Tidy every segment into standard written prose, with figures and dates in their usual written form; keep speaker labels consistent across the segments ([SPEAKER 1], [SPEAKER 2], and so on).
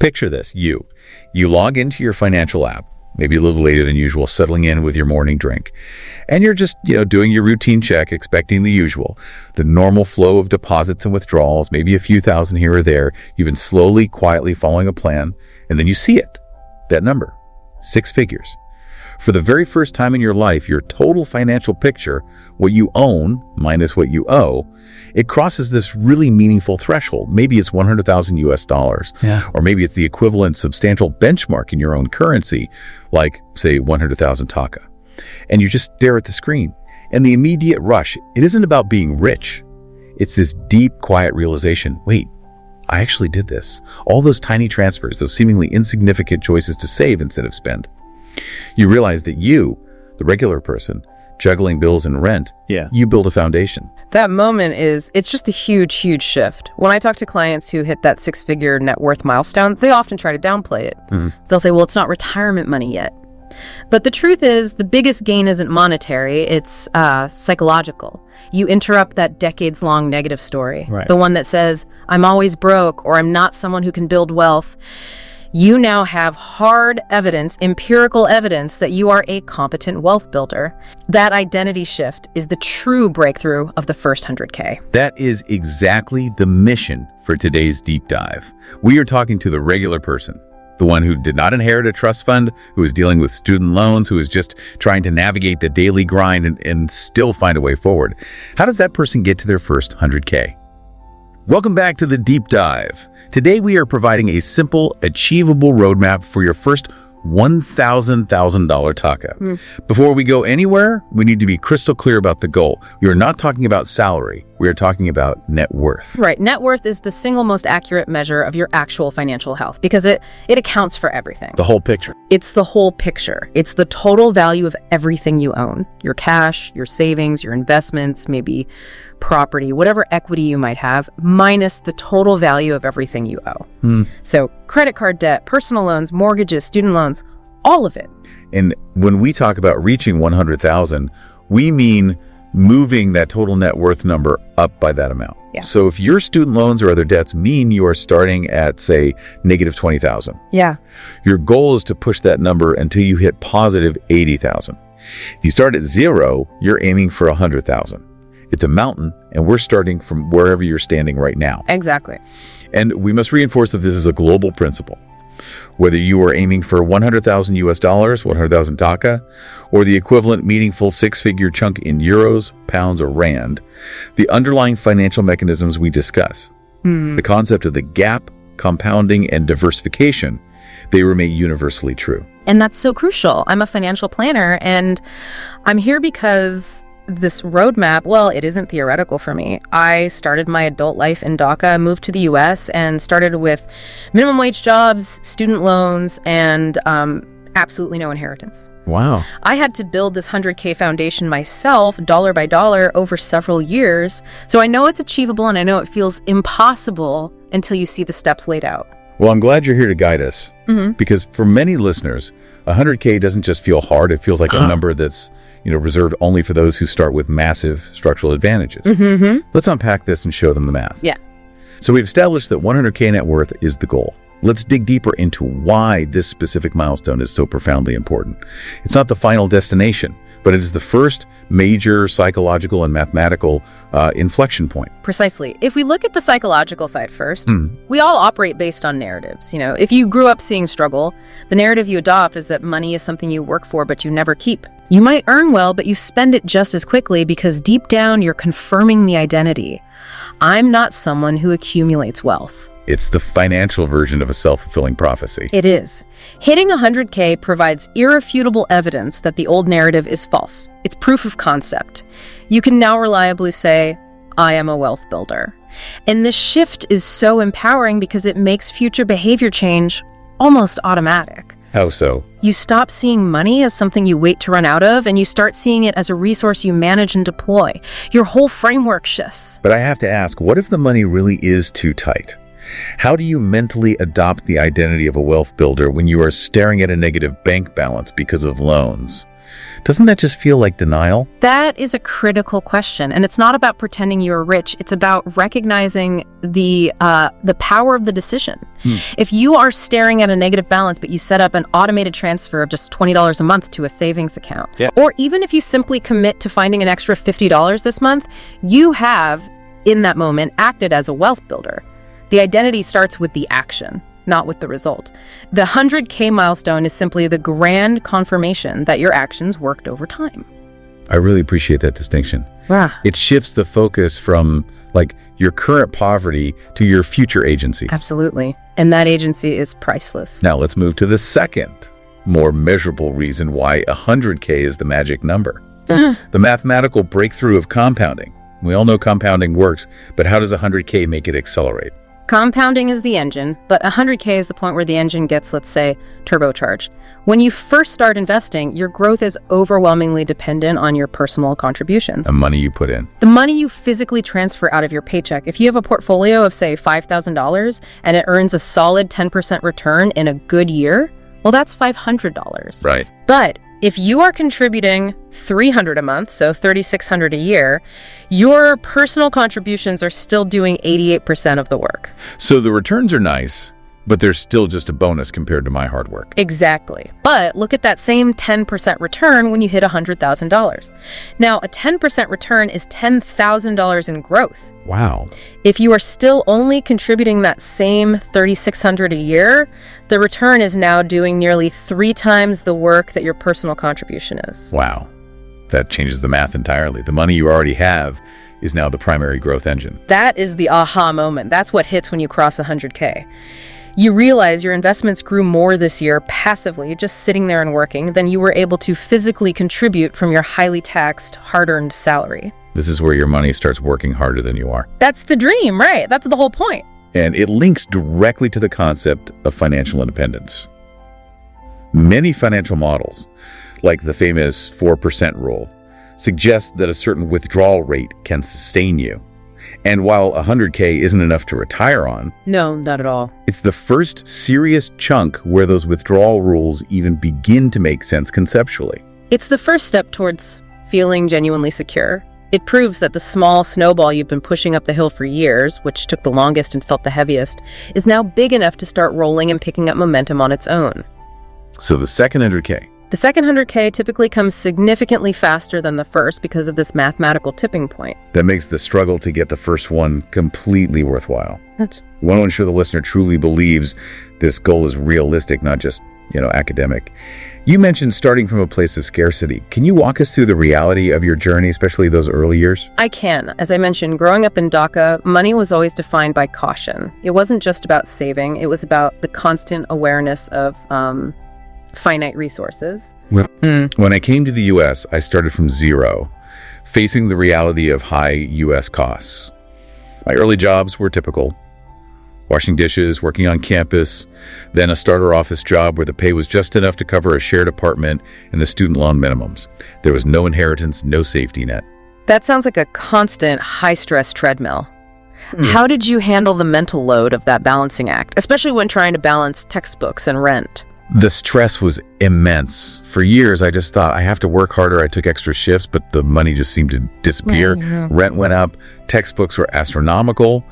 [SPEAKER 1] Picture this, you log into your financial app, maybe a little later than usual, settling in with your morning drink. And you're just, doing your routine check, expecting the usual, the normal flow of deposits and withdrawals, maybe a few thousand here or there. You've been slowly, quietly following a plan, and then you see it, that number, 6 figures. For the very first time in your life, your total financial picture, what you own minus what you owe, it crosses this really meaningful threshold. Maybe it's 100,000 US dollars, or maybe it's the equivalent substantial benchmark in your own currency, like, say, 100,000 taka. And you just stare at the screen. And the immediate rush, it isn't about being rich. It's this deep, quiet realization, wait, I actually did this. All those tiny transfers, those seemingly insignificant choices to save instead of spend. You realize that you, the regular person, juggling bills and rent, you build a foundation.
[SPEAKER 2] That moment it's just a huge, huge shift. When I talk to clients who hit that 6-figure net worth milestone, they often try to downplay it. They'll say, well, it's not retirement money yet. But the truth is, the biggest gain isn't monetary, it's psychological. You interrupt that decades-long negative story, the one that says, I'm always broke, or I'm not someone who can build wealth. You now have hard evidence, empirical evidence that you are a competent wealth builder. That identity shift is the true breakthrough of the first 100K.
[SPEAKER 1] That is exactly the mission for today's deep dive. We are talking to the regular person, the one who did not inherit a trust fund, who is dealing with student loans, who is just trying to navigate the daily grind and still find a way forward. How does that person get to their first 100K? Welcome back to the deep dive. Today, we are providing a simple, achievable roadmap for your first $1,000 taka. Before we go anywhere, we need to be crystal clear about the goal. We are not talking about salary. We are talking about net worth.
[SPEAKER 2] Right. Net worth is the single most accurate measure of your actual financial health because it accounts for everything.
[SPEAKER 1] The whole picture.
[SPEAKER 2] It's the whole picture. It's the total value of everything you own. Your cash, your savings, your investments, maybe property, whatever equity you might have, minus the total value of everything you owe. So credit card debt, personal loans, mortgages, student loans, all of it.
[SPEAKER 1] And when we talk about reaching 100,000, we mean moving that total net worth number up by that amount. So if your student loans or other debts mean you are starting at, say, negative 20,000. Your goal is to push that number until you hit positive 80,000. If you start at 0, you're aiming for 100,000. It's a mountain, and we're starting from wherever you're standing right now.
[SPEAKER 2] Exactly.
[SPEAKER 1] And we must reinforce that this is a global principle. Whether you are aiming for 100,000 US dollars, 100,000 taka, or the equivalent meaningful 6-figure chunk in euros, pounds, or rand, the underlying financial mechanisms we discuss, the concept of the gap, compounding, and diversification, they remain universally true.
[SPEAKER 2] And that's so crucial. I'm a financial planner, and I'm here because this roadmap, well, it isn't theoretical for me. I started my adult life in Dhaka, moved to the US, and started with minimum wage jobs, student loans, and absolutely no inheritance.
[SPEAKER 1] Wow.
[SPEAKER 2] I had to build this 100K foundation myself, dollar by dollar, over several years. So I know it's achievable, and I know it feels impossible until you see the steps laid out.
[SPEAKER 1] Well, I'm glad you're here to guide us, because for many listeners, 100K doesn't just feel hard. It feels like a number that's reserved only for those who start with massive structural advantages. Let's unpack this and show them the math. So we've established that 100K net worth is the goal. Let's dig deeper into why this specific milestone is so profoundly important. It's not the final destination, but it is the first major psychological and mathematical inflection point.
[SPEAKER 2] Precisely. If we look at the psychological side first, we all operate based on narratives. If you grew up seeing struggle, the narrative you adopt is that money is something you work for but you never keep. You might earn well, but you spend it just as quickly because deep down you're confirming the identity. I'm not someone who accumulates wealth.
[SPEAKER 1] It's the financial version of a self-fulfilling prophecy.
[SPEAKER 2] It is. Hitting 100K provides irrefutable evidence that the old narrative is false. It's proof of concept. You can now reliably say, I am a wealth builder. And this shift is so empowering because it makes future behavior change almost automatic.
[SPEAKER 1] How so?
[SPEAKER 2] You stop seeing money as something you wait to run out of, and you start seeing it as a resource you manage and deploy. Your whole framework shifts.
[SPEAKER 1] But I have to ask, what if the money really is too tight? How do you mentally adopt the identity of a wealth builder when you are staring at a negative bank balance because of loans? Doesn't that just feel like denial?
[SPEAKER 2] That is a critical question, and it's not about pretending you're rich. It's about recognizing the power of the decision. If you are staring at a negative balance, but you set up an automated transfer of just $20 a month to a savings account, or even if you simply commit to finding an extra $50 this month, you have, in that moment, acted as a wealth builder. The identity starts with the action, not with the result. The 100K milestone is simply the grand confirmation that your actions worked over time.
[SPEAKER 1] I really appreciate that distinction.
[SPEAKER 2] Yeah.
[SPEAKER 1] It shifts the focus from your current poverty to your future agency.
[SPEAKER 2] Absolutely. And that agency is priceless.
[SPEAKER 1] Now let's move to the second, more measurable reason why 100K is the magic number. The mathematical breakthrough of compounding. We all know compounding works, but how does 100K make it accelerate?
[SPEAKER 2] Compounding is the engine, but 100K is the point where the engine gets, let's say, turbocharged. When you first start investing, your growth is overwhelmingly dependent on your personal contributions.
[SPEAKER 1] The money you put in.
[SPEAKER 2] The money you physically transfer out of your paycheck. If you have a portfolio of, say, $5,000 and it earns a solid 10% return in a good year, well, that's $500.
[SPEAKER 1] Right.
[SPEAKER 2] But if you are contributing $300 a month, so $3,600 a year, your personal contributions are still doing 88% of the work.
[SPEAKER 1] So the returns are nice, but they're still just a bonus compared to my hard work.
[SPEAKER 2] Exactly. But look at that same 10% return when you hit $100,000. Now, a 10% return is $10,000 in growth.
[SPEAKER 1] Wow.
[SPEAKER 2] If you are still only contributing that same $3,600 a year, the return is now doing nearly 3 times the work that your personal contribution is.
[SPEAKER 1] Wow. That changes the math entirely. The money you already have is now the primary growth engine.
[SPEAKER 2] That is the aha moment. That's what hits when you cross 100K. You realize your investments grew more this year passively, just sitting there and working, than you were able to physically contribute from your highly taxed, hard-earned salary.
[SPEAKER 1] This is where your money starts working harder than you are.
[SPEAKER 2] That's the dream, right? That's the whole point.
[SPEAKER 1] And it links directly to the concept of financial independence. Many financial models, like the famous 4% rule, suggest that a certain withdrawal rate can sustain you. And while 100K isn't enough to retire on,
[SPEAKER 2] No, not at all.
[SPEAKER 1] it's the first serious chunk where those withdrawal rules even begin to make sense conceptually.
[SPEAKER 2] It's the first step towards feeling genuinely secure. It proves that the small snowball you've been pushing up the hill for years, which took the longest and felt the heaviest, is now big enough to start rolling and picking up momentum on its own.
[SPEAKER 1] So the second 100K,
[SPEAKER 2] The second 100K typically comes significantly faster than the first because of this mathematical tipping point.
[SPEAKER 1] that makes the struggle to get the first one completely worthwhile. We want to ensure the listener truly believes this goal is realistic, not just, academic. You mentioned starting from a place of scarcity. Can you walk us through the reality of your journey, especially those early years?
[SPEAKER 2] I can. As I mentioned, growing up in Dhaka, money was always defined by caution. It wasn't just about saving, it was about the constant awareness of finite resources.
[SPEAKER 1] When I came to the U.S., I started from zero, facing the reality of high U.S. costs. My early jobs were typical: washing dishes, working on campus, then a starter office job where the pay was just enough to cover a shared apartment and the student loan minimums. There was no inheritance, no safety net.
[SPEAKER 2] That sounds like a constant high-stress treadmill. How did you handle the mental load of that balancing act, especially when trying to balance textbooks and rent?
[SPEAKER 1] The stress was immense. For years, I just thought I have to work harder. I took extra shifts, but the money just seemed to disappear. Rent went up, textbooks were astronomical,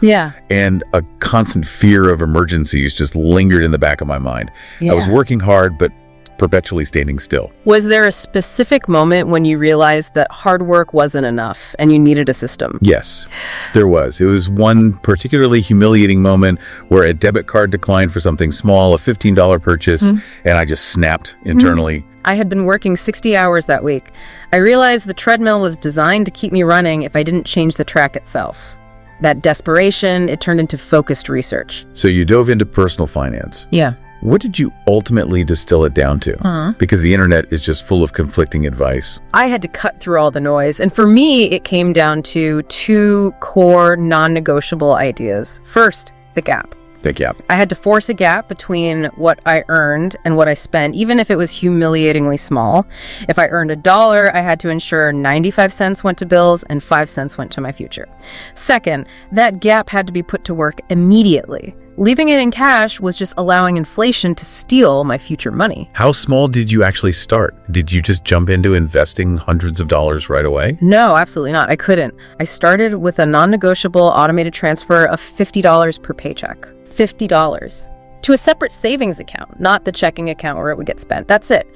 [SPEAKER 1] and a constant fear of emergencies just lingered in the back of my mind. I was working hard, but perpetually standing still.
[SPEAKER 2] Was there a specific moment when you realized that hard work wasn't enough and you needed a system?
[SPEAKER 1] Yes, there was. It was one particularly humiliating moment where a debit card declined for something small, a $15 purchase, and I just snapped internally.
[SPEAKER 2] I had been working 60 hours that week. I realized the treadmill was designed to keep me running if I didn't change the track itself. That desperation, it turned into focused research.
[SPEAKER 1] So you dove into personal finance.
[SPEAKER 2] Yeah.
[SPEAKER 1] What did you ultimately distill it down to? Because the internet is just full of conflicting advice.
[SPEAKER 2] I had to cut through all the noise. And for me, it came down to 2 core non-negotiable ideas. First, the gap.
[SPEAKER 1] Big gap.
[SPEAKER 2] I had to force a gap between what I earned and what I spent, even if it was humiliatingly small. If I earned $1, I had to ensure 95 cents went to bills and 5 cents went to my future. Second, that gap had to be put to work immediately. Leaving it in cash was just allowing inflation to steal my future money.
[SPEAKER 1] How small did you actually start? Did you just jump into investing hundreds of dollars right away?
[SPEAKER 2] No, absolutely not. I couldn't. I started with a non-negotiable automated transfer of $50 per paycheck. $50 to a separate savings account, not the checking account where it would get spent. That's it.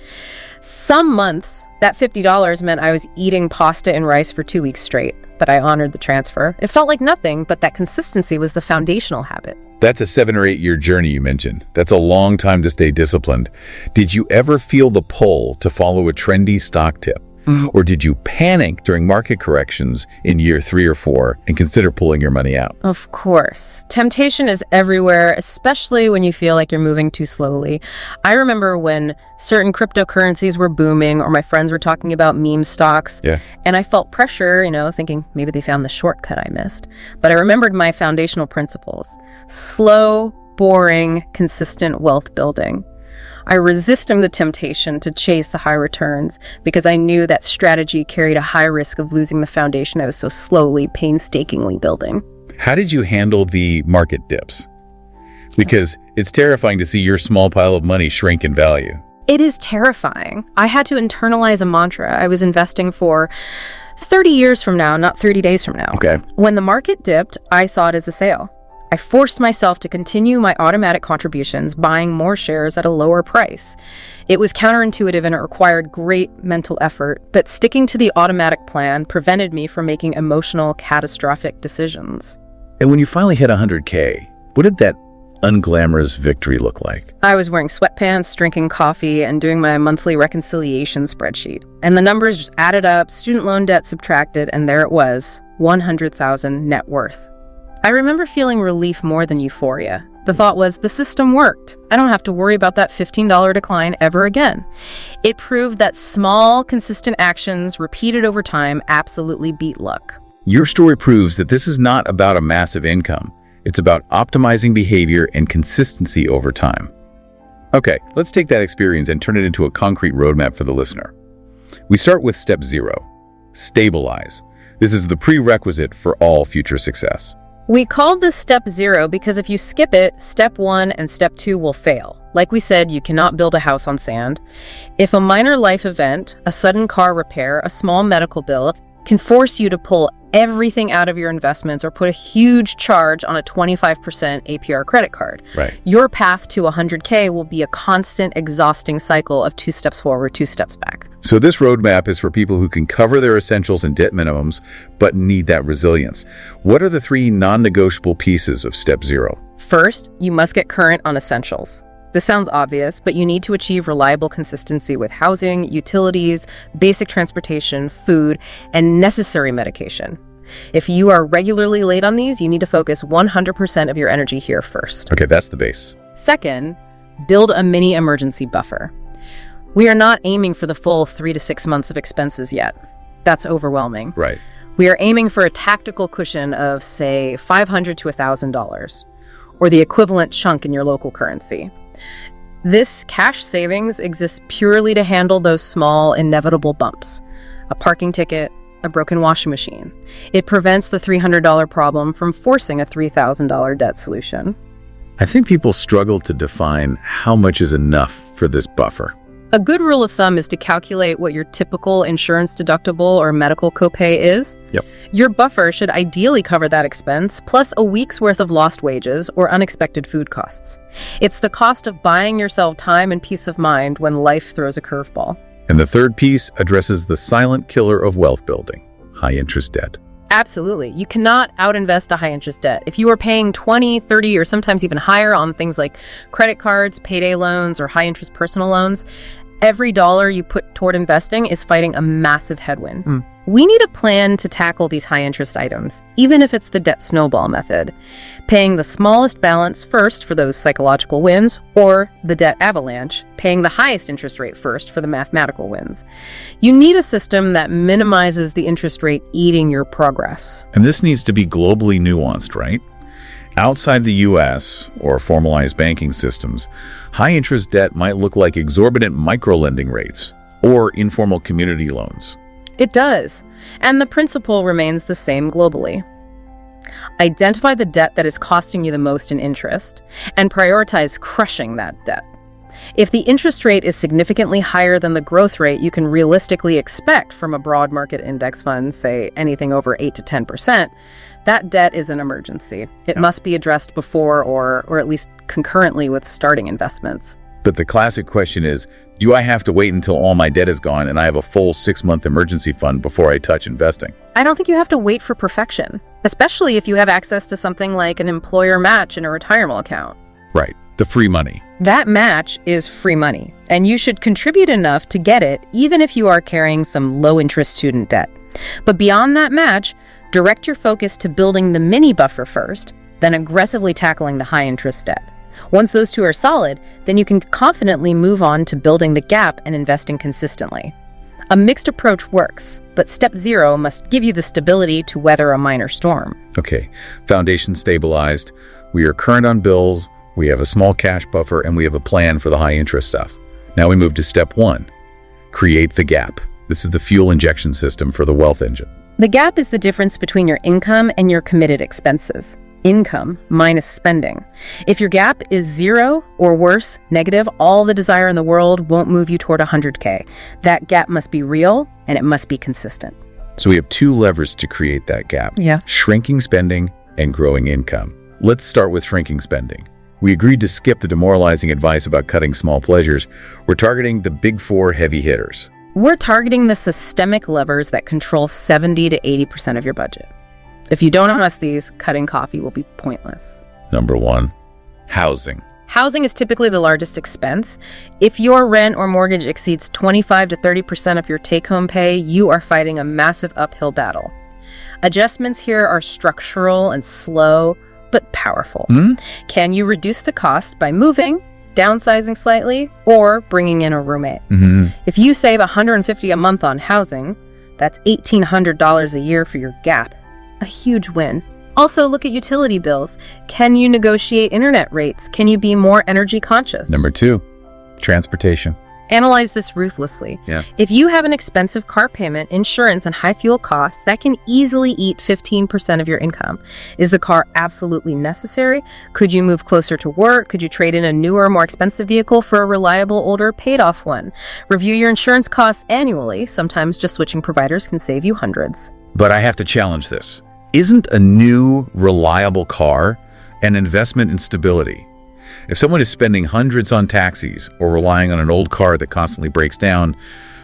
[SPEAKER 2] Some months, that $50 meant I was eating pasta and rice for 2 weeks straight, but I honored the transfer. It felt like nothing, but that consistency was the foundational habit.
[SPEAKER 1] That's a 7 or 8 year journey you mentioned. That's a long time to stay disciplined. Did you ever feel the pull to follow a trendy stock tip? Or did you panic during market corrections in year 3 or 4 and consider pulling your money out?
[SPEAKER 2] Of course. Temptation is everywhere, especially when you feel like you're moving too slowly. I remember when certain cryptocurrencies were booming or my friends were talking about meme stocks. And I felt pressure, thinking maybe they found the shortcut I missed. But I remembered my foundational principles. Slow, boring, consistent wealth building. I resisted the temptation to chase the high returns because I knew that strategy carried a high risk of losing the foundation I was so slowly, painstakingly building.
[SPEAKER 1] How did you handle the market dips? Because it's terrifying to see your small pile of money shrink in value.
[SPEAKER 2] It is terrifying. I had to internalize a mantra. I was investing for 30 years from now, not 30 days from now.
[SPEAKER 1] Okay.
[SPEAKER 2] When the market dipped, I saw it as a sale. I forced myself to continue my automatic contributions, buying more shares at a lower price. It was counterintuitive and it required great mental effort, but sticking to the automatic plan prevented me from making emotional, catastrophic decisions.
[SPEAKER 1] And when you finally hit 100K, what did that unglamorous victory look like?
[SPEAKER 2] I was wearing sweatpants, drinking coffee, and doing my monthly reconciliation spreadsheet. And the numbers just added up, student loan debt subtracted, and there it was, $100,000 net worth. I remember feeling relief more than euphoria. The thought was, the system worked. I don't have to worry about that $15 decline ever again. It proved that small, consistent actions repeated over time absolutely beat luck.
[SPEAKER 1] Your story proves that this is not about a massive income. It's about optimizing behavior and consistency over time. Okay, let's take that experience and turn it into a concrete roadmap for the listener. We start with step 0, stabilize. This is the prerequisite for all future success.
[SPEAKER 2] We called this step 0 because if you skip it, step 1 and step 2 will fail. Like we said, you cannot build a house on sand. If a minor life event, a sudden car repair, a small medical bill, can force you to pull everything out of your investments or put a huge charge on a 25% APR credit card.
[SPEAKER 1] Right.
[SPEAKER 2] Your path to 100K will be a constant, exhausting cycle of 2 steps forward, 2 steps back.
[SPEAKER 1] So this roadmap is for people who can cover their essentials and debt minimums, but need that resilience. What are the 3 non-negotiable pieces of step 0?
[SPEAKER 2] First, you must get current on essentials. This sounds obvious, but you need to achieve reliable consistency with housing, utilities, basic transportation, food, and necessary medication. If you are regularly late on these, you need to focus 100% of your energy here first.
[SPEAKER 1] Okay, that's the base.
[SPEAKER 2] Second, build a mini emergency buffer. We are not aiming for the full 3 to 6 months of expenses yet. That's overwhelming.
[SPEAKER 1] Right.
[SPEAKER 2] We are aiming for a tactical cushion of, say, $500 to $1,000, or the equivalent chunk in your local currency. This cash savings exists purely to handle those small, inevitable bumps. A parking ticket, a broken washing machine. It prevents the $300 problem from forcing a $3,000 debt solution.
[SPEAKER 1] I think people struggle to define how much is enough for this buffer.
[SPEAKER 2] A good rule of thumb is to calculate what your typical insurance deductible or medical copay is.
[SPEAKER 1] Yep.
[SPEAKER 2] Your buffer should ideally cover that expense, plus a week's worth of lost wages or unexpected food costs. It's the cost of buying yourself time and peace of mind when life throws a curveball.
[SPEAKER 1] And the third piece addresses the silent killer of wealth building, high-interest debt.
[SPEAKER 2] Absolutely. You cannot outinvest a high-interest debt. If you are paying 20, 30, or sometimes even higher on things like credit cards, payday loans, or high-interest personal loans, every dollar you put toward investing is fighting a massive headwind. We need a plan to tackle these high-interest items, even if it's the debt snowball method, paying the smallest balance first for those psychological wins, or the debt avalanche, paying the highest interest rate first for the mathematical wins. You need a system that minimizes the interest rate eating your progress.
[SPEAKER 1] And this needs to be globally nuanced, right? Outside the U.S. or formalized banking systems, high-interest debt might look like exorbitant micro-lending rates or informal community loans.
[SPEAKER 2] It does, and the principle remains the same globally. Identify the debt that is costing you the most in interest and prioritize crushing that debt. If the interest rate is significantly higher than the growth rate you can realistically expect from a broad market index fund, say anything over 8 to 10%, that debt is an emergency. It must be addressed before or at least concurrently with starting investments.
[SPEAKER 1] But the classic question is, do I have to wait until all my debt is gone and I have a full 6-month emergency fund before I touch investing?
[SPEAKER 2] I don't think you have to wait for perfection, especially if you have access to something like an employer match in a retirement account.
[SPEAKER 1] Right, the free money.
[SPEAKER 2] That match is free money, and you should contribute enough to get it even if you are carrying some low-interest student debt. But beyond that match, direct your focus to building the mini buffer first, then aggressively tackling the high-interest debt. Once those two are solid, then you can confidently move on to building the gap and investing consistently. A mixed approach works, but step 0 must give you the stability to weather a minor storm.
[SPEAKER 1] Okay, foundation stabilized, we are current on bills, we have a small cash buffer, and we have a plan for the high interest stuff. Now we move to step 1, create the gap. This is the fuel injection system for the wealth engine.
[SPEAKER 2] The gap is the difference between your income and your committed expenses. Income minus spending. If your gap is 0 or worse, negative, all the desire in the world won't move you toward 100K. That gap must be real and it must be consistent.
[SPEAKER 1] So we have 2 levers to create that gap.
[SPEAKER 2] Yeah.
[SPEAKER 1] Shrinking spending and growing income. Let's start with shrinking spending. We agreed to skip the demoralizing advice about cutting small pleasures. We're targeting the big 4 heavy hitters.
[SPEAKER 2] We're targeting the systemic levers that control 70 to 80% of your budget. If you don't address these, cutting coffee will be pointless.
[SPEAKER 1] Number 1, housing.
[SPEAKER 2] Housing is typically the largest expense. If your rent or mortgage exceeds 25 to 30% of your take-home pay, you are fighting a massive uphill battle. Adjustments here are structural and slow, but powerful. Can you reduce the cost by moving, downsizing slightly, or bringing in a roommate? If you save $150 a month on housing, that's $1,800 a year for your gap. A huge win. Also, look at utility bills. Can you negotiate internet rates? Can you be more energy conscious?
[SPEAKER 1] Number 2, transportation.
[SPEAKER 2] Analyze this ruthlessly. If you have an expensive car payment, insurance, and high fuel costs, that can easily eat 15% of your income. Is the car absolutely necessary? Could you move closer to work? Could you trade in a newer, more expensive vehicle for a reliable, older, paid-off one? Review your insurance costs annually. Sometimes just switching providers can save you hundreds.
[SPEAKER 1] But I have to challenge this. Isn't a new, reliable car an investment in stability? If someone is spending hundreds on taxis or relying on an old car that constantly breaks down,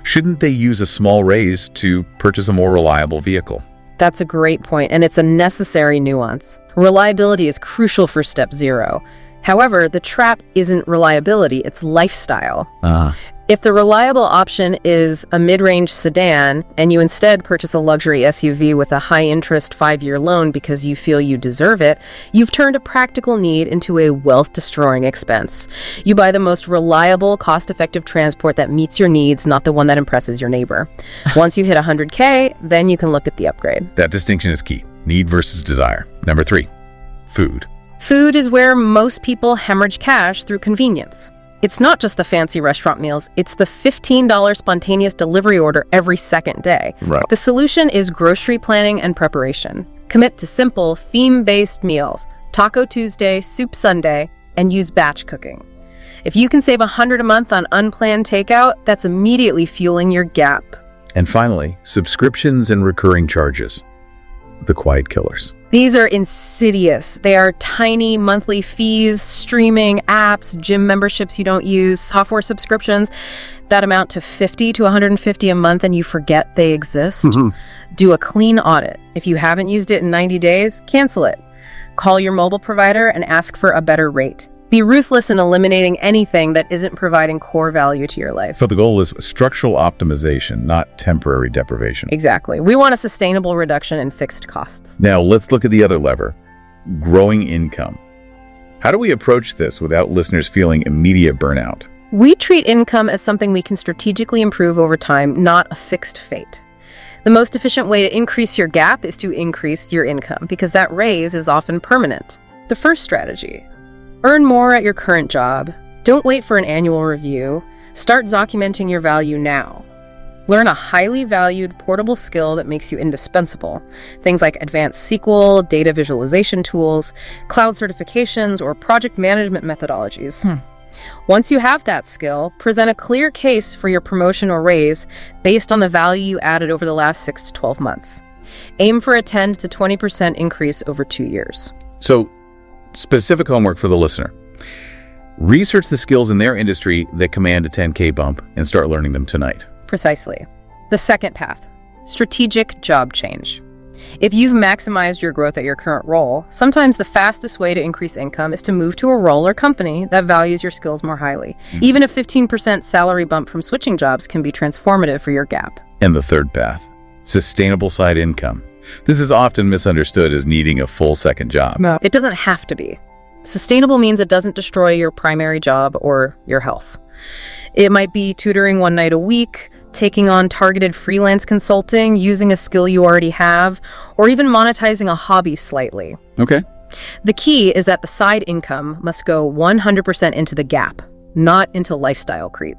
[SPEAKER 1] shouldn't they use a small raise to purchase a more reliable vehicle?
[SPEAKER 2] That's a great point, and it's a necessary nuance. Reliability is crucial for step 0. However, the trap isn't reliability, it's lifestyle. If the reliable option is a mid-range sedan and you instead purchase a luxury SUV with a high-interest 5-year loan because you feel you deserve it, you've turned a practical need into a wealth-destroying expense. You buy the most reliable, cost-effective transport that meets your needs, not the one that impresses your neighbor. Once you hit 100K, then you can look at the upgrade.
[SPEAKER 1] That distinction is key. Need versus desire. Number 3, food.
[SPEAKER 2] Food is where most people hemorrhage cash through convenience. It's not just the fancy restaurant meals, it's the $15 spontaneous delivery order every second day.
[SPEAKER 1] Right.
[SPEAKER 2] The solution is grocery planning and preparation. Commit to simple, theme-based meals, Taco Tuesday, Soup Sunday, and use batch cooking. If you can save $100 a month on unplanned takeout, that's immediately fueling your gap.
[SPEAKER 1] And finally, subscriptions and recurring charges. The quiet killers.
[SPEAKER 2] These are insidious. They are tiny monthly fees, streaming, apps, gym memberships you don't use, software subscriptions that amount to $50 to $150 a month and you forget they exist. Do a clean audit. If you haven't used it in 90 days, cancel it. Call your mobile provider and ask for a better rate. Be ruthless in eliminating anything that isn't providing core value to your life.
[SPEAKER 1] So the goal is structural optimization, not temporary deprivation.
[SPEAKER 2] Exactly. We want a sustainable reduction in fixed costs.
[SPEAKER 1] Now let's look at the other lever, growing income. How do we approach this without listeners feeling immediate burnout?
[SPEAKER 2] We treat income as something we can strategically improve over time, not a fixed fate. The most efficient way to increase your gap is to increase your income because that raise is often permanent. The first strategy: earn more at your current job. Don't wait for an annual review. Start documenting your value now. Learn a highly valued portable skill that makes you indispensable. Things like advanced SQL, data visualization tools, cloud certifications, or project management methodologies. Once you have that skill, present a clear case for your promotion or raise based on the value you added over the last 6 to 12 months. Aim for a 10 to 20% increase over 2 years.
[SPEAKER 1] So, specific homework for the listener. Research the skills in their industry that command a 10K bump and start learning them tonight.
[SPEAKER 2] Precisely. The second path: strategic job change. If you've maximized your growth at your current role, sometimes the fastest way to increase income is to move to a role or company that values your skills more highly. Even a 15% salary bump from switching jobs can be transformative for your gap.
[SPEAKER 1] And the third path: sustainable side income. This is often misunderstood as needing a full second job.
[SPEAKER 2] It doesn't have to be. Sustainable means it doesn't destroy your primary job or your health. It might be tutoring one night a week, taking on targeted freelance consulting, using a skill you already have, or even monetizing a hobby slightly.
[SPEAKER 1] Okay.
[SPEAKER 2] The key is that the side income must go 100% into the gap, not into lifestyle creep.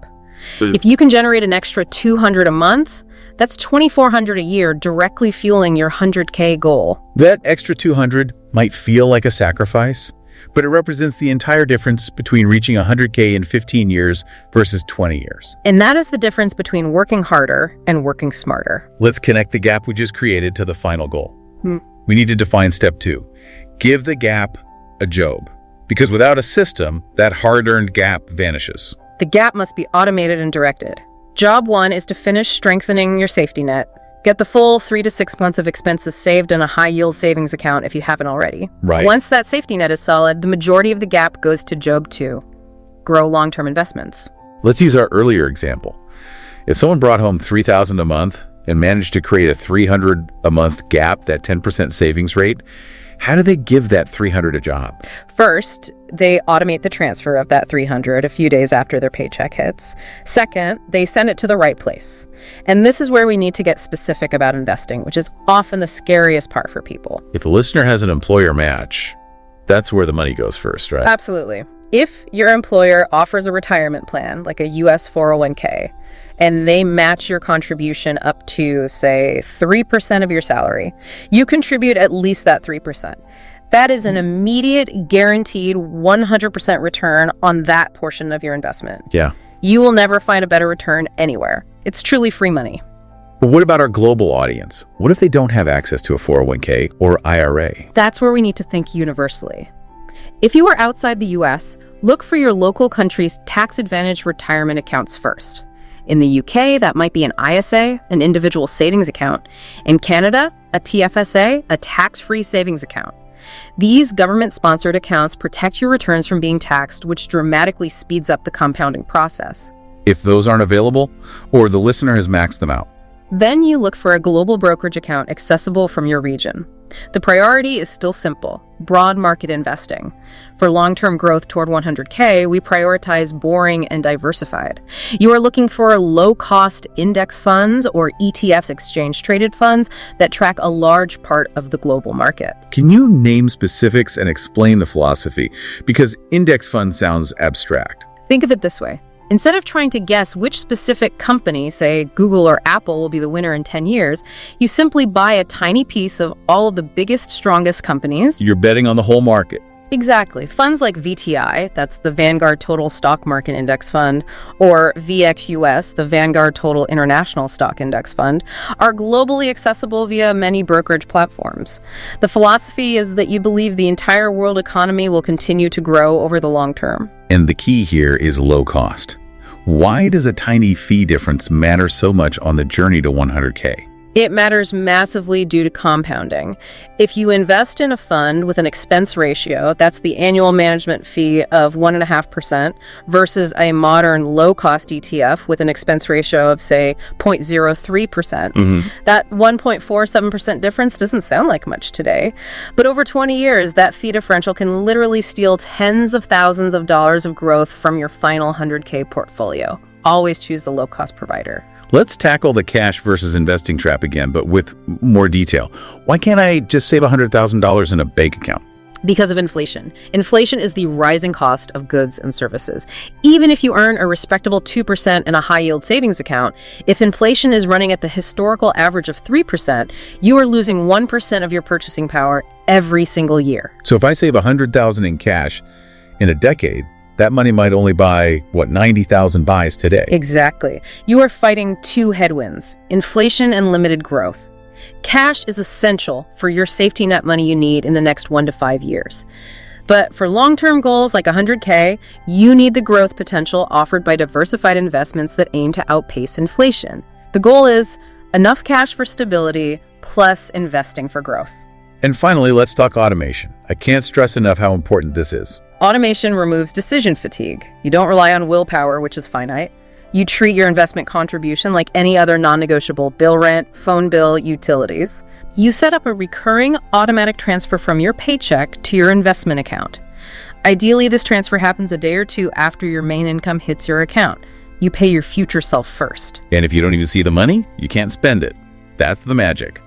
[SPEAKER 2] If you can generate an extra $200 a month, that's $2,400 a year directly fueling your 100K goal.
[SPEAKER 1] That extra 200 might feel like a sacrifice, but it represents the entire difference between reaching 100K in 15 years versus 20 years.
[SPEAKER 2] And that is the difference between working harder and working smarter.
[SPEAKER 1] Let's connect the gap we just created to the final goal. We need to define step 2. Give the gap a job, because without a system, that hard-earned gap vanishes.
[SPEAKER 2] The gap must be automated and directed. Job 1 is to finish strengthening your safety net. Get the full 3 to 6 months of expenses saved in a high-yield savings account if you haven't already.
[SPEAKER 1] Right.
[SPEAKER 2] Once that safety net is solid, the majority of the gap goes to Job 2. Grow long-term investments.
[SPEAKER 1] Let's use our earlier example. If someone brought home $3,000 a month and managed to create a $300 a month gap, that 10% savings rate, how do they give that $300 a job?
[SPEAKER 2] First, they automate the transfer of that $300 a few days after their paycheck hits. Second, they send it to the right place. And this is where we need to get specific about investing, which is often the scariest part for people.
[SPEAKER 1] If a listener has an employer match, that's where the money goes first, right?
[SPEAKER 2] Absolutely. If your employer offers a retirement plan, like a US 401k, and they match your contribution up to, say, 3% of your salary, you contribute at least that 3%. That is an immediate, guaranteed 100% return on that portion of your investment.
[SPEAKER 1] Yeah.
[SPEAKER 2] You will never find a better return anywhere. It's truly free money.
[SPEAKER 1] But what about our global audience? What if they don't have access to a 401k or IRA?
[SPEAKER 2] That's where we need to think universally. If you are outside the US, look for your local country's tax-advantaged retirement accounts first. In the UK, that might be an ISA, an individual savings account. In Canada, a TFSA, a tax-free savings account. These government-sponsored accounts protect your returns from being taxed, which dramatically speeds up the compounding process.
[SPEAKER 1] If those aren't available, or the listener has maxed them out,
[SPEAKER 2] then you look for a global brokerage account accessible from your region. The priority is still simple: broad market investing. For long-term growth toward 100K, we prioritize boring and diversified. You are looking for low-cost index funds or ETFs, exchange-traded funds, that track a large part of the global market.
[SPEAKER 1] can you name specifics and explain the philosophy? Because index fund sounds abstract.
[SPEAKER 2] Think of it this way. Instead of trying to guess which specific company, say Google or Apple, will be the winner in 10 years, you simply buy a tiny piece of all of the biggest, strongest companies.
[SPEAKER 1] You're betting on the whole market.
[SPEAKER 2] Exactly. Funds like VTI, that's the Vanguard Total Stock Market Index Fund, or VXUS, the Vanguard Total International Stock Index Fund, are globally accessible via many brokerage platforms. The philosophy is that you believe the entire world economy will continue to grow over the long term.
[SPEAKER 1] And the key here is low cost. Why does a tiny fee difference matter so much on the journey to 100K?
[SPEAKER 2] It matters massively due to compounding. If you invest in a fund with an expense ratio, that's the annual management fee of 1.5%, versus a modern low-cost ETF with an expense ratio of, say, 0.03%. That 1.47% difference doesn't sound like much today. But over 20 years, that fee differential can literally steal tens of thousands of dollars of growth from your final 100K portfolio. Always choose the low-cost provider.
[SPEAKER 1] Let's tackle the cash versus investing trap again, but with more detail. Why can't I just save $100,000 in a bank account?
[SPEAKER 2] Because of inflation. Inflation is the rising cost of goods and services. Even if you earn a respectable 2% in a high-yield savings account, if inflation is running at the historical average of 3%, you are losing 1% of your purchasing power every single year.
[SPEAKER 1] So if I save $100,000 in cash in a decade, that money might only buy, 90,000 buys today.
[SPEAKER 2] Exactly. You are fighting two headwinds, inflation and limited growth. Cash is essential for your safety net money you need in the next 1 to 5 years. But for long-term goals like 100K, you need the growth potential offered by diversified investments that aim to outpace inflation. The goal is enough cash for stability plus investing for growth.
[SPEAKER 1] And finally, let's talk automation. I can't stress enough how important this is.
[SPEAKER 2] Automation removes decision fatigue. You don't rely on willpower, which is finite. You treat your investment contribution like any other non-negotiable: bill rent, phone bill, utilities. You set up a recurring automatic transfer from your paycheck to your investment account. Ideally, this transfer happens a day or two after your main income hits your account. You pay your future self first.
[SPEAKER 1] And if you don't even see the money, you can't spend it. That's the magic.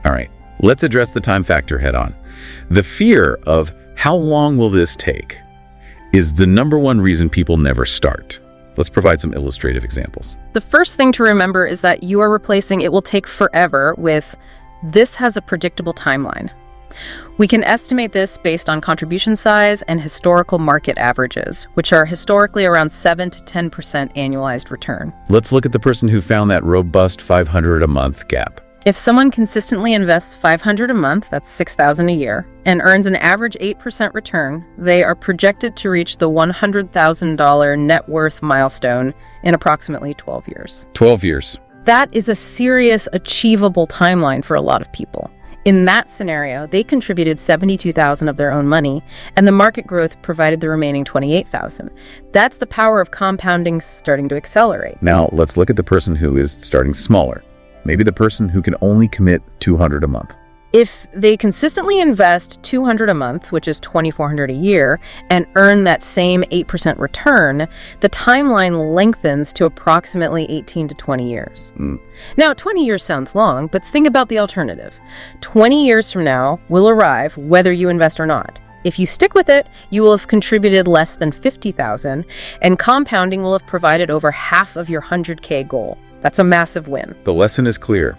[SPEAKER 1] All right, let's address the time factor head on. The fear of how long will this take is the number one reason people never start. Let's provide some illustrative examples.
[SPEAKER 2] The first thing to remember is that you are replacing "it will take forever" with "this has a predictable timeline." We can estimate this based on contribution size and historical market averages, which are historically around 7 to 10% annualized return.
[SPEAKER 1] Let's look at the person who found that robust $500 a month gap.
[SPEAKER 2] If someone consistently invests $500 a month, that's $6,000 a year, and earns an average 8% return, they are projected to reach the $100,000 net worth milestone in approximately 12 years.
[SPEAKER 1] 12 years.
[SPEAKER 2] That is a serious, achievable timeline for a lot of people. In that scenario, they contributed $72,000 of their own money, and the market growth provided the remaining $28,000. That's the power of compounding starting to accelerate.
[SPEAKER 1] Now, let's look at the person who is starting smaller. Maybe the person who can only commit $200 a month.
[SPEAKER 2] If they consistently invest $200 a month, which is $2,400 a year, and earn that same 8% return, the timeline lengthens to approximately 18 to 20 years. Now, 20 years sounds long, but think about the alternative. 20 years from now will arrive whether you invest or not. If you stick with it, you will have contributed less than $50,000, and compounding will have provided over half of your 100K goal. That's a massive win.
[SPEAKER 1] The lesson is clear.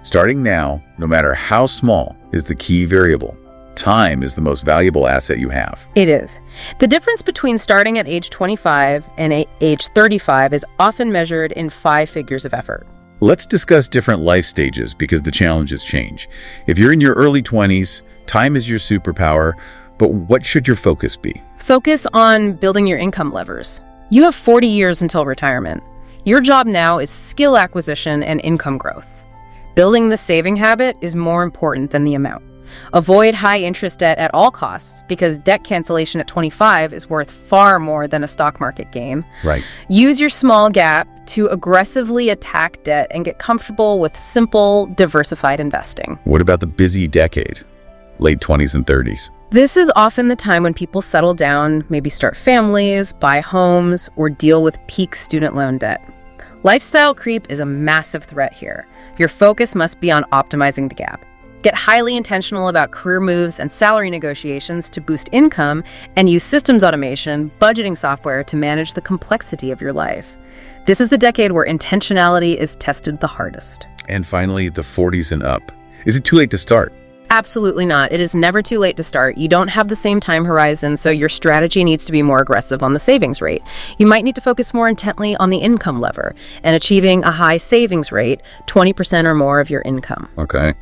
[SPEAKER 1] Starting now, no matter how small, is the key variable. Time is the most valuable asset you have.
[SPEAKER 2] It is. The difference between starting at age 25 and age 35 is often measured in 5 figures of effort.
[SPEAKER 1] Let's discuss different life stages because the challenges change. If you're in your early 20s, time is your superpower, but what should your focus be?
[SPEAKER 2] Focus on building your income levers. You have 40 years until retirement. Your job now is skill acquisition and income growth. Building the saving habit is more important than the amount. Avoid high-interest debt at all costs because debt cancellation at 25 is worth far more than a stock market gain.
[SPEAKER 1] Right.
[SPEAKER 2] Use your small gap to aggressively attack debt and get comfortable with simple, diversified investing.
[SPEAKER 1] What about the busy decade, late 20s and 30s?
[SPEAKER 2] This is often the time when people settle down, maybe start families, buy homes, or deal with peak student loan debt. Lifestyle creep is a massive threat here. Your focus must be on optimizing the gap. Get highly intentional about career moves and salary negotiations to boost income, and use systems automation, budgeting software to manage the complexity of your life. This is the decade where intentionality is tested the hardest.
[SPEAKER 1] And finally, the 40s and up. Is it too late to start?
[SPEAKER 2] Absolutely not. It is never too late to start. You don't have the same time horizon, so your strategy needs to be more aggressive on the savings rate. You might need to focus more intently on the income lever and achieving a high savings rate, 20% or more of your income.
[SPEAKER 1] Okay.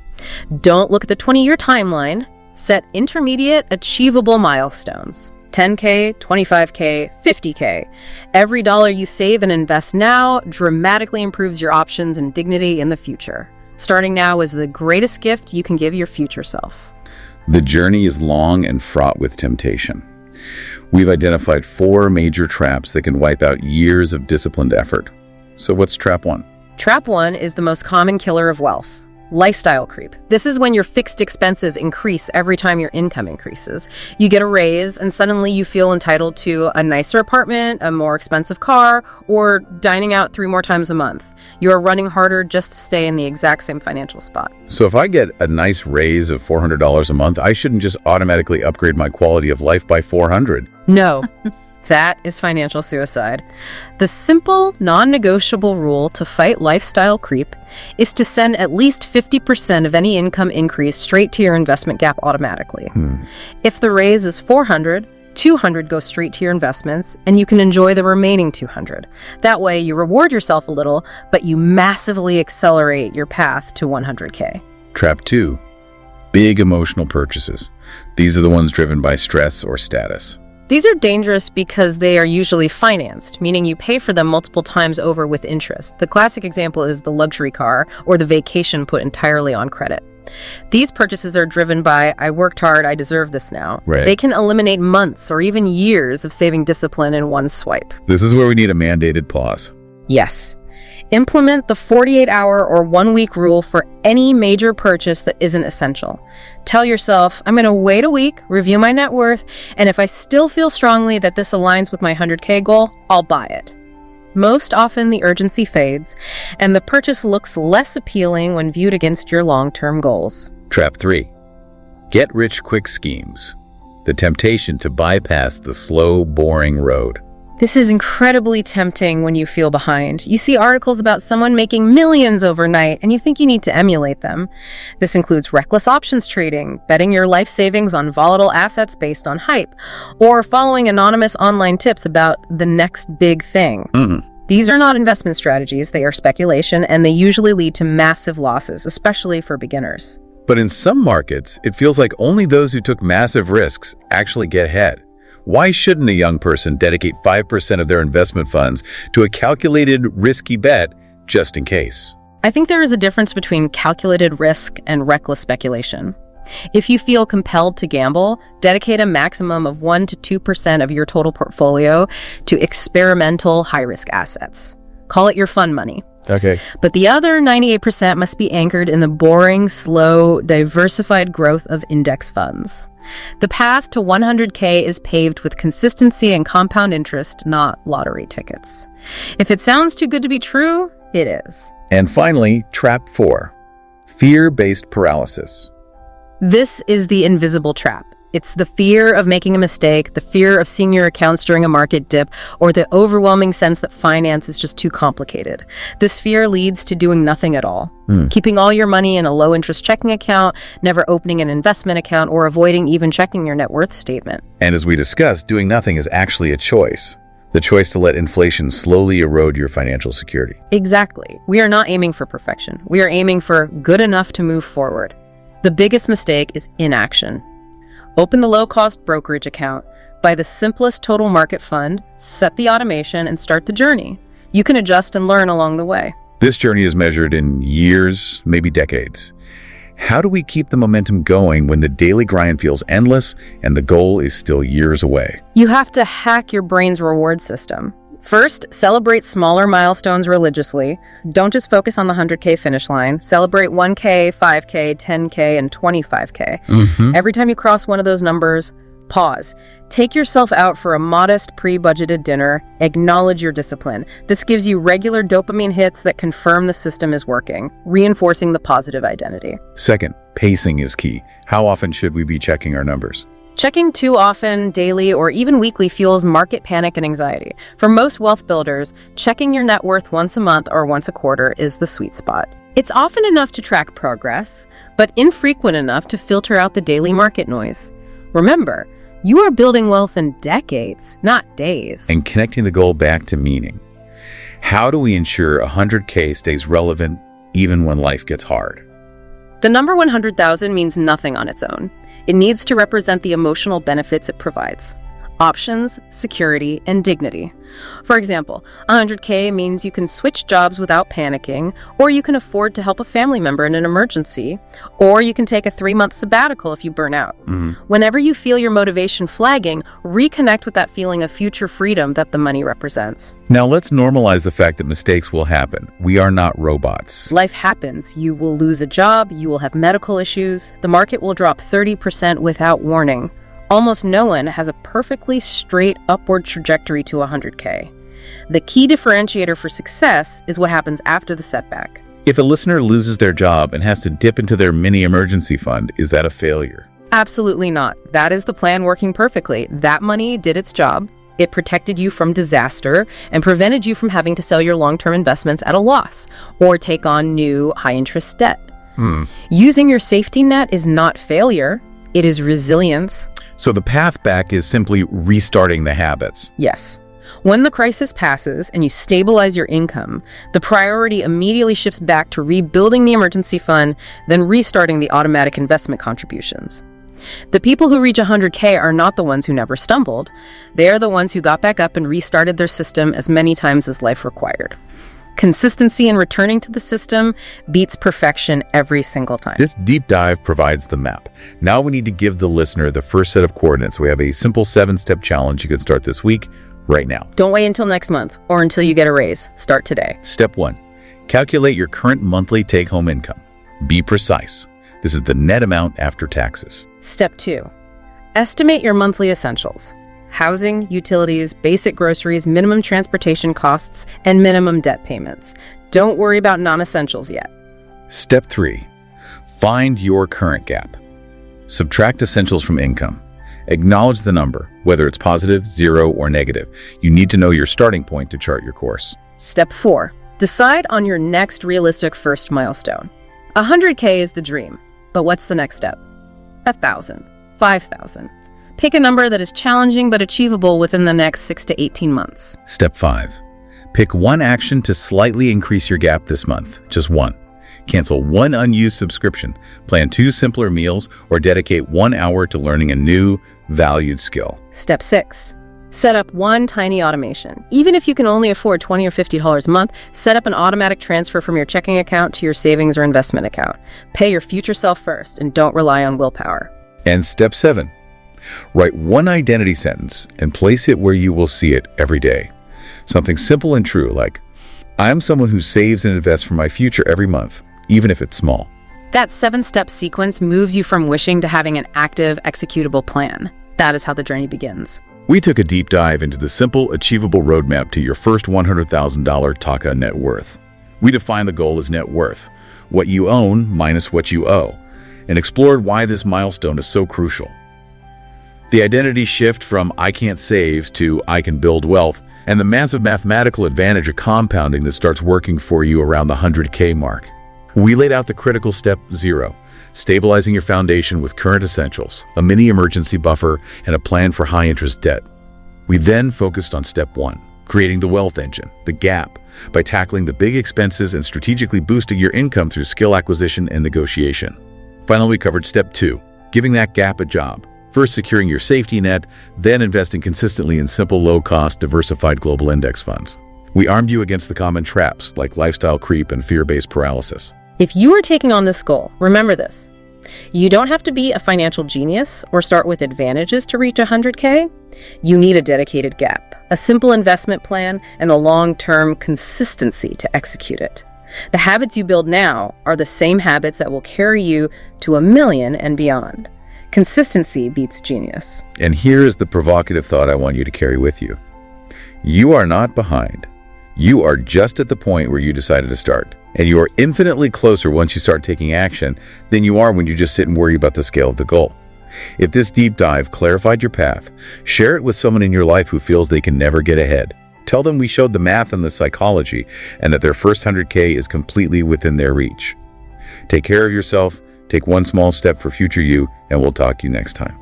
[SPEAKER 2] Don't look at the 20-year timeline. Set intermediate, achievable milestones. 10K, 25K, 50K. Every dollar you save and invest now dramatically improves your options and dignity in the future. Starting now is the greatest gift you can give your future self.
[SPEAKER 1] The journey is long and fraught with temptation. We've identified 4 major traps that can wipe out years of disciplined effort. So what's trap 1?
[SPEAKER 2] Trap 1 is the most common killer of wealth. Lifestyle creep. This is when your fixed expenses increase every time your income increases. You get a raise and suddenly you feel entitled to a nicer apartment, a more expensive car, or dining out 3 more times a month. You are running harder just to stay in the exact same financial spot.
[SPEAKER 1] So if I get a nice raise of $400 a month, I shouldn't just automatically upgrade my quality of life by $400.
[SPEAKER 2] No. That is financial suicide. The simple, non-negotiable rule to fight lifestyle creep is to send at least 50% of any income increase straight to your investment gap automatically. If the raise is $400, $200 goes straight to your investments, and you can enjoy the remaining $200. That way, you reward yourself a little, but you massively accelerate your path to $100K.
[SPEAKER 1] Trap 2. Big emotional purchases. These are the ones driven by stress or status.
[SPEAKER 2] These are dangerous because they are usually financed, meaning you pay for them multiple times over with interest. The classic example is the luxury car or the vacation put entirely on credit. These purchases are driven by, I worked hard, I deserve this now.
[SPEAKER 1] Right.
[SPEAKER 2] They can eliminate months or even years of saving discipline in one swipe.
[SPEAKER 1] This is where we need a mandated pause.
[SPEAKER 2] Yes. Implement the 48-hour or 1-week rule for any major purchase that isn't essential. Tell yourself, I'm going to wait a week, review my net worth, and if I still feel strongly that this aligns with my 100K goal, I'll buy it. Most often, the urgency fades, and the purchase looks less appealing when viewed against your long-term goals.
[SPEAKER 1] Trap 3. Get-rich-quick schemes. The temptation to bypass the slow, boring road.
[SPEAKER 2] This is incredibly tempting when you feel behind. You see articles about someone making millions overnight, and you think you need to emulate them. This includes reckless options trading, betting your life savings on volatile assets based on hype, or following anonymous online tips about the next big thing. These are not investment strategies, they are speculation, and they usually lead to massive losses, especially for beginners.
[SPEAKER 1] But in some markets, it feels like only those who took massive risks actually get ahead. Why shouldn't a young person dedicate 5% of their investment funds to a calculated, risky bet just in case?
[SPEAKER 2] I think there is a difference between calculated risk and reckless speculation. If you feel compelled to gamble, dedicate a maximum of 1 to 2% of your total portfolio to experimental high-risk assets. Call it your fun money.
[SPEAKER 1] Okay.
[SPEAKER 2] But the other 98% must be anchored in the boring, slow, diversified growth of index funds. The path to 100K is paved with consistency and compound interest, not lottery tickets. If it sounds too good to be true, it is.
[SPEAKER 1] And finally, trap 4. Fear-based paralysis.
[SPEAKER 2] This is the invisible trap. It's the fear of making a mistake, the fear of seeing your accounts during a market dip, or the overwhelming sense that finance is just too complicated. This fear leads to doing nothing at all. Keeping all your money in a low-interest checking account, never opening an investment account, or avoiding even checking your net worth statement.
[SPEAKER 1] And as we discussed, doing nothing is actually a choice. The choice to let inflation slowly erode your financial security.
[SPEAKER 2] Exactly. We are not aiming for perfection. We are aiming for good enough to move forward. The biggest mistake is inaction. Open the low-cost brokerage account, buy the simplest total market fund, set the automation, and start the journey. You can adjust and learn along the way.
[SPEAKER 1] This journey is measured in years, maybe decades. How do we keep the momentum going when the daily grind feels endless and the goal is still years away?
[SPEAKER 2] You have to hack your brain's reward system. First, celebrate smaller milestones religiously. Don't just focus on the 100K finish line. Celebrate 1K, 5K, 10K, and 25K. Every time you cross one of those numbers, pause. Take yourself out for a modest pre-budgeted dinner. Acknowledge your discipline. This gives you regular dopamine hits that confirm the system is working, reinforcing the positive identity.
[SPEAKER 1] Second, pacing is key. How often should we be checking our numbers?
[SPEAKER 2] Checking too often, daily, or even weekly fuels market panic and anxiety. For most wealth builders, checking your net worth once a month or once a quarter is the sweet spot. It's often enough to track progress, but infrequent enough to filter out the daily market noise. Remember, you are building wealth in decades, not days.
[SPEAKER 1] And connecting the goal back to meaning. How do we ensure 100K stays relevant even when life gets hard?
[SPEAKER 2] The number 100,000 means nothing on its own. It needs to represent the emotional benefits it provides. options, security, and dignity. For example, 100K means you can switch jobs without panicking, or you can afford to help a family member in an emergency, or you can take a 3-month sabbatical if you burn out. Whenever you feel your motivation flagging, reconnect with that feeling of future freedom that the money represents.
[SPEAKER 1] Now let's normalize the fact that mistakes will happen. We are not robots.
[SPEAKER 2] Life happens. You will lose a job, you will have medical issues, the market will drop 30% without warning. Almost no one has a perfectly straight upward trajectory to 100K. The key differentiator for success is what happens after the setback.
[SPEAKER 1] If a listener loses their job and has to dip into their mini emergency fund, is that a failure?
[SPEAKER 2] Absolutely not. That is the plan working perfectly. That money did its job. It protected you from disaster and prevented you from having to sell your long-term investments at a loss or take on new high-interest debt. Using your safety net is not failure. It is resilience.
[SPEAKER 1] So the path back is simply restarting the habits.
[SPEAKER 2] Yes. When the crisis passes and you stabilize your income, the priority immediately shifts back to rebuilding the emergency fund, then restarting the automatic investment contributions. The people who reach 100K are not the ones who never stumbled. They are the ones who got back up and restarted their system as many times as life required. Consistency in returning to the system beats perfection every single time.
[SPEAKER 1] This deep dive provides the map. Now we need to give the listener the first set of coordinates. We have a simple 7-step challenge you can start this week, right now.
[SPEAKER 2] Don't wait until next month or until you get a raise. Start today.
[SPEAKER 1] Step 1. Calculate your current monthly take-home income. Be precise. This is the net amount after taxes.
[SPEAKER 2] Step 2. Estimate your monthly essentials. Housing, utilities, basic groceries, minimum transportation costs, and minimum debt payments. Don't worry about non-essentials yet.
[SPEAKER 1] Step 3. Find your current gap. Subtract essentials from income. Acknowledge the number, whether it's positive, 0, or negative. You need to know your starting point to chart your course.
[SPEAKER 2] Step 4. Decide on your next realistic first milestone. 100K is the dream, but what's the next step? 1,000, 5,000. Pick a number that is challenging but achievable within the next 6 to 18 months.
[SPEAKER 1] Step 5. Pick one action to slightly increase your gap this month. Just one. Cancel one unused subscription. Plan 2 simpler meals or dedicate 1 hour to learning a new, valued skill.
[SPEAKER 2] Step 6. Set up one tiny automation. Even if you can only afford $20 or $50 a month, set up an automatic transfer from your checking account to your savings or investment account. Pay your future self first and don't rely on willpower.
[SPEAKER 1] And step 7. Write one identity sentence and place it where you will see it every day. Something simple and true like, I am someone who saves and invests for my future every month, even if it's small.
[SPEAKER 2] That 7-step sequence moves you from wishing to having an active, executable plan. That is how the journey begins.
[SPEAKER 1] We took a deep dive into the simple, achievable roadmap to your first $100,000 Taka net worth. We defined the goal as net worth, what you own minus what you owe, and explored why this milestone is so crucial. The identity shift from I can't save to I can build wealth, and the massive mathematical advantage of compounding that starts working for you around the 100K mark. We laid out the critical step 0, stabilizing your foundation with current essentials, a mini emergency buffer, and a plan for high-interest debt. We then focused on step 1, creating the wealth engine, the gap, by tackling the big expenses and strategically boosting your income through skill acquisition and negotiation. Finally, we covered step 2, giving that gap a job. First securing your safety net, then investing consistently in simple, low-cost, diversified global index funds. We armed you against the common traps like lifestyle creep and fear-based paralysis.
[SPEAKER 2] If you are taking on this goal, remember this. You don't have to be a financial genius or start with advantages to reach 100K. You need a dedicated gap, a simple investment plan, and the long-term consistency to execute it. The habits you build now are the same habits that will carry you to $1 million and beyond. Consistency beats genius.
[SPEAKER 1] And here is the provocative thought I want you to carry with you. You are not behind. You are just at the point where you decided to start. And you are infinitely closer once you start taking action than you are when you just sit and worry about the scale of the goal. If this deep dive clarified your path, share it with someone in your life who feels they can never get ahead. Tell them we showed the math and the psychology and that their first 100K is completely within their reach. Take care of yourself. Take one small step for future you, and we'll talk to you next time.